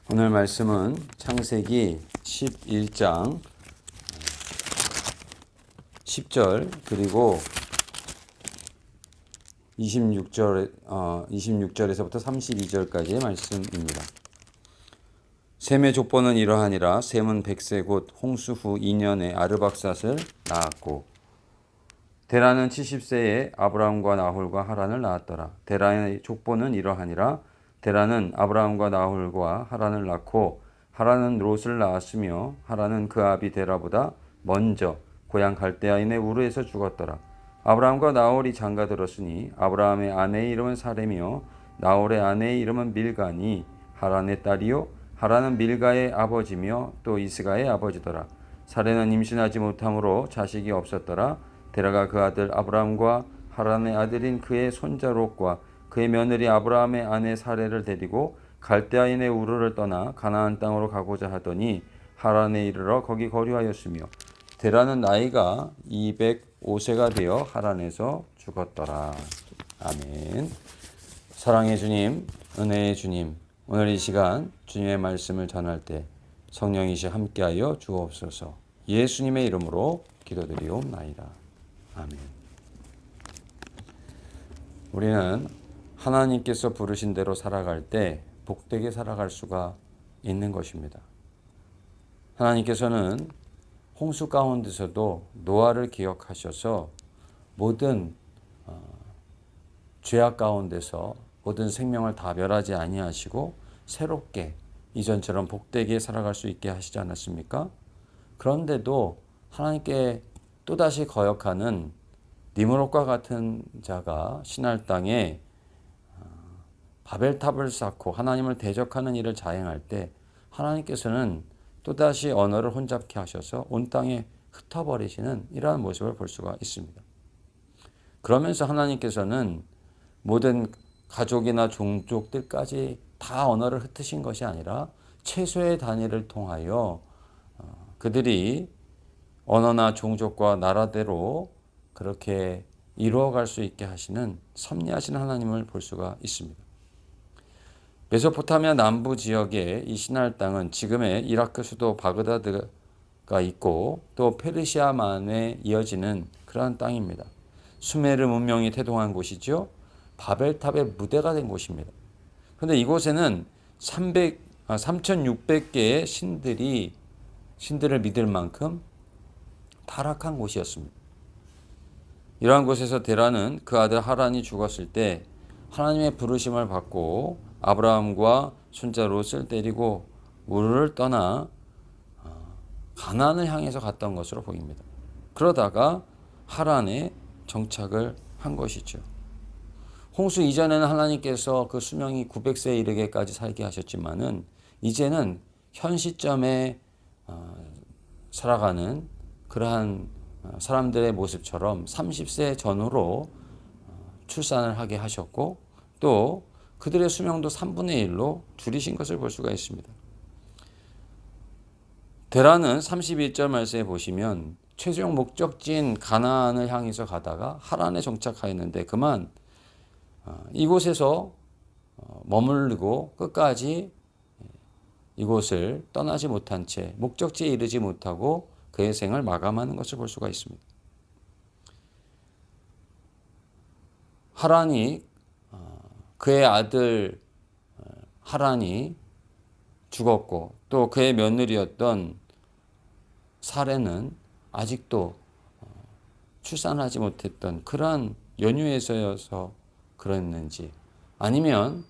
오늘 말씀은 창세기 11장 10절 그리고 26절에서부터 32절까지의 말씀입니다. 셈의 족보는 이러하니라. 셈은 100세 곧 홍수 후 2년에 아르박삿을 낳았고 데라는 70세에 아브라함과 나홀과 하란을 낳았더라. 데라의 족보는 이러하니라. 데라는 아브라함과 나홀과 하란을 낳고 하란은 롯을 낳았으며 하란은 그 아비 데라보다 먼저 고향 갈대아인의 우르에서 죽었더라. 아브라함과 나홀이 장가들었으니 아브라함의 아내의 이름은 사레며 나홀의 아내의 이름은 밀가니 하란의 딸이요 하란은 밀가의 아버지며 또 이스가의 아버지더라. 사레는 임신하지 못함으로 자식이 없었더라. 데라가 그 아들 아브라함과 하란의 아들인 그의 손자 롯과 그의 며느리 아브라함의 아내 사레를 데리고 갈대아인의 우르를 떠나 가나안 땅으로 가고자 하더니 하란에 이르러 거기 거류하였으며 데라는 나이가 205세가 되어 하란에서 죽었더라. 아멘. 사랑의 주님, 은혜의 주님, 오늘 이 시간 주님의 말씀을 전할 때 성령이시 함께하여 주옵소서. 예수님의 이름으로 기도드리옵나이다. 아멘. 우리는 하나님께서 부르신 대로 살아갈 때 복되게 살아갈 수가 있는 것입니다. 하나님께서는 홍수 가운데서도 노아를 기억하셔서 모든 죄악 가운데서 모든 생명을 다 멸하지 아니하시고 새롭게 이전처럼 복되게 살아갈 수 있게 하시지 않았습니까? 그런데도 하나님께 또다시 거역하는 니므롯과 같은 자가 신할 땅에 바벨탑을 쌓고 하나님을 대적하는 일을 자행할 때 하나님께서는 또다시 언어를 혼잡케 하셔서 온 땅에 흩어버리시는 이러한 모습을 볼 수가 있습니다. 그러면서 하나님께서는 모든 가족이나 종족들까지 다 언어를 흩으신 것이 아니라 최소의 단위를 통하여 그들이 언어나 종족과 나라대로 그렇게 이루어갈 수 있게 하시는 섭리하신 하나님을 볼 수가 있습니다. 메소포타미아 남부 지역의 이 시날 땅은 지금의 이라크 수도 바그다드가 있고 또 페르시아만에 이어지는 그러한 땅입니다. 수메르 문명이 태동한 곳이죠. 바벨탑의 무대가 된 곳입니다. 그런데 이곳에는 3600개의 신들을 믿을 만큼 타락한 곳이었습니다. 이러한 곳에서 데라는 그 아들 하란이 죽었을 때 하나님의 부르심을 받고 아브라함과 손자 롯을 데리고 우르를 떠나 가나안을 향해서 갔던 것으로 보입니다. 그러다가 하란에 정착을 한 것이죠. 홍수 이전에는 하나님께서 그 수명이 900세에 이르게까지 살게 하셨지만은 이제는 현 시점에 살아가는 그러한 사람들의 모습처럼 30세 전후로 출산을 하게 하셨고 또 그들의 수명도 3분의 1로 줄이신 것을 볼 수가 있습니다. 데라는 31절 말씀에 보시면 최종 목적지인 가나안을 향해서 가다가 하란에 정착하였는데 그만 이곳에서 머무르고 끝까지 이곳을 떠나지 못한 채 목적지에 이르지 못하고 그의 생을 마감하는 것을 볼 수가 있습니다. 하란이 그의 아들 하란이 죽었고 또 그의 며느리였던 사레는 아직도 출산하지 못했던 그러한 연유에서여서 그랬는지 아니면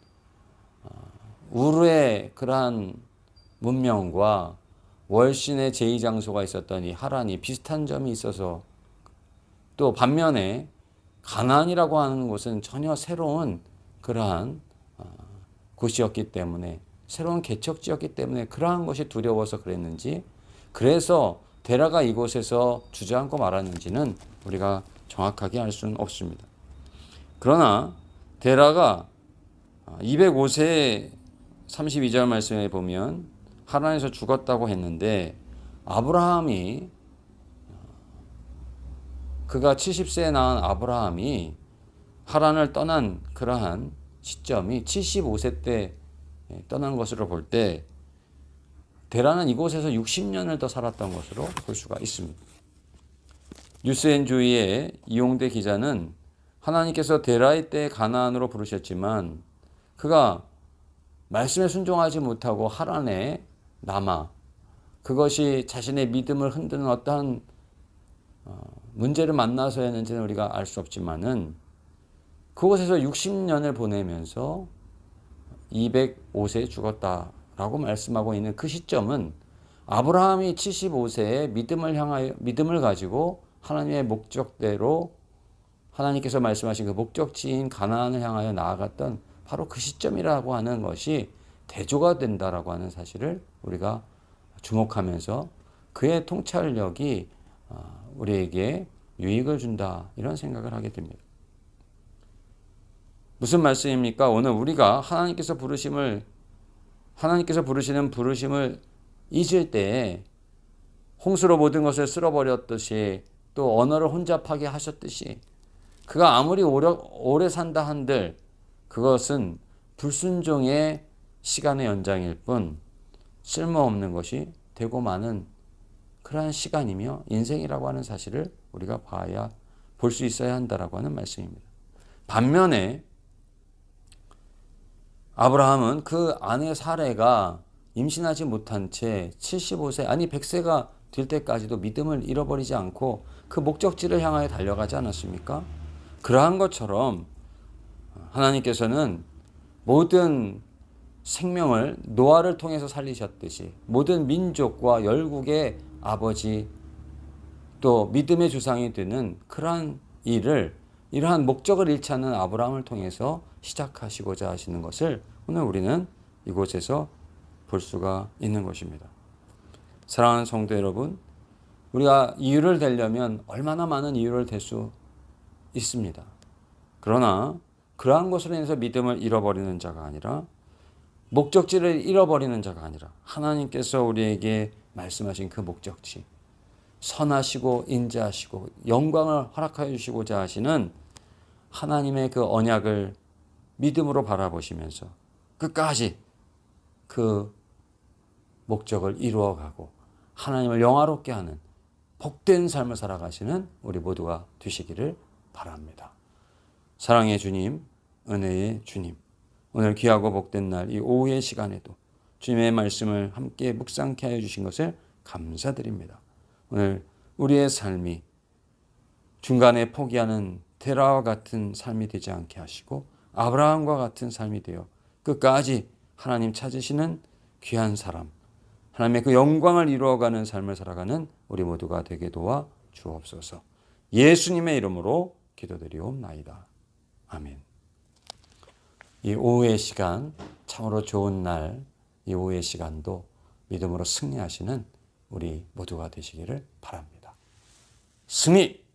우르의 그러한 문명과 월신의 제2장소가 있었던 이 하란이 비슷한 점이 있어서 또 반면에 가나안이라고 하는 곳은 전혀 새로운 그러한 곳이었기 때문에 새로운 개척지였기 때문에 그러한 것이 두려워서 그랬는지 그래서 데라가 이곳에서 주저앉고 말았는지는 우리가 정확하게 알 수는 없습니다. 그러나 데라가 205세에 32절 말씀에 보면 하란에서 죽었다고 했는데 아브라함이 그가 70세에 낳은 아브라함이 하란을 떠난 그러한 시점이 75세 때 떠난 것으로 볼 때 데라는 이곳에서 60년을 더 살았던 것으로 볼 수가 있습니다. 뉴스앤주의의 이용대 기자는 하나님께서 데라의 때 가나안으로 부르셨지만 그가 말씀에 순종하지 못하고 하란에 남아 그것이 자신의 믿음을 흔드는 어떠한 문제를 만나서였는지는 우리가 알 수 없지만은 그곳에서 60년을 보내면서 205세에 죽었다라고 말씀하고 있는 그 시점은 아브라함이 75세에 믿음을 가지고 하나님의 목적대로 하나님께서 말씀하신 그 목적지인 가나안을 향하여 나아갔던 바로 그 시점이라고 하는 것이 대조가 된다라고 하는 사실을 우리가 주목하면서 그의 통찰력이 우리에게 유익을 준다 이런 생각을 하게 됩니다. 무슨 말씀입니까? 오늘 우리가 하나님께서 부르시는 부르심을 잊을 때에 홍수로 모든 것을 쓸어버렸듯이 또 언어를 혼잡하게 하셨듯이 그가 아무리 오래 산다 한들 그것은 불순종의 시간의 연장일 뿐 쓸모없는 것이 되고 마는 그러한 시간이며 인생이라고 하는 사실을 우리가 볼 수 있어야 한다라고 하는 말씀입니다. 반면에 아브라함은 그 아내 사레가 임신하지 못한 채 75세 아니 100세가 될 때까지도 믿음을 잃어버리지 않고 그 목적지를 향하여 달려가지 않았습니까? 그러한 것처럼 하나님께서는 모든 생명을 노아를 통해서 살리셨듯이 모든 민족과 열국의 아버지 또 믿음의 주상이 되는 그러한 일을 이러한 목적을 잃지 않는 아브라함을 통해서 시작하시고자 하시는 것을 오늘 우리는 이곳에서 볼 수가 있는 것입니다. 사랑하는 성도 여러분, 우리가 이유를 대려면 얼마나 많은 이유를 댈 수 있습니다. 그러나 그러한 것으로 인해서 믿음을 잃어버리는 자가 아니라 목적지를 잃어버리는 자가 아니라 하나님께서 우리에게 말씀하신 그 목적지 선하시고 인자하시고 영광을 허락하여 주시고자 하시는 하나님의 그 언약을 믿음으로 바라보시면서 끝까지 그 목적을 이루어가고 하나님을 영화롭게 하는 복된 삶을 살아가시는 우리 모두가 되시기를 바랍니다. 사랑의 주님, 은혜의 주님, 오늘 귀하고 복된 날 이 오후의 시간에도 주님의 말씀을 함께 묵상케 하여 주신 것을 감사드립니다. 오늘 우리의 삶이 중간에 포기하는 데라와 같은 삶이 되지 않게 하시고 아브라함과 같은 삶이 되어 끝까지 하나님 찾으시는 귀한 사람, 하나님의 그 영광을 이루어가는 삶을 살아가는 우리 모두가 되게 도와 주옵소서. 예수님의 이름으로 기도드리옵나이다. 아멘. 이 오후의 시간, 참으로 좋은 날, 이 오후의 시간도 믿음으로 승리하시는 우리 모두가 되시기를 바랍니다. 승리!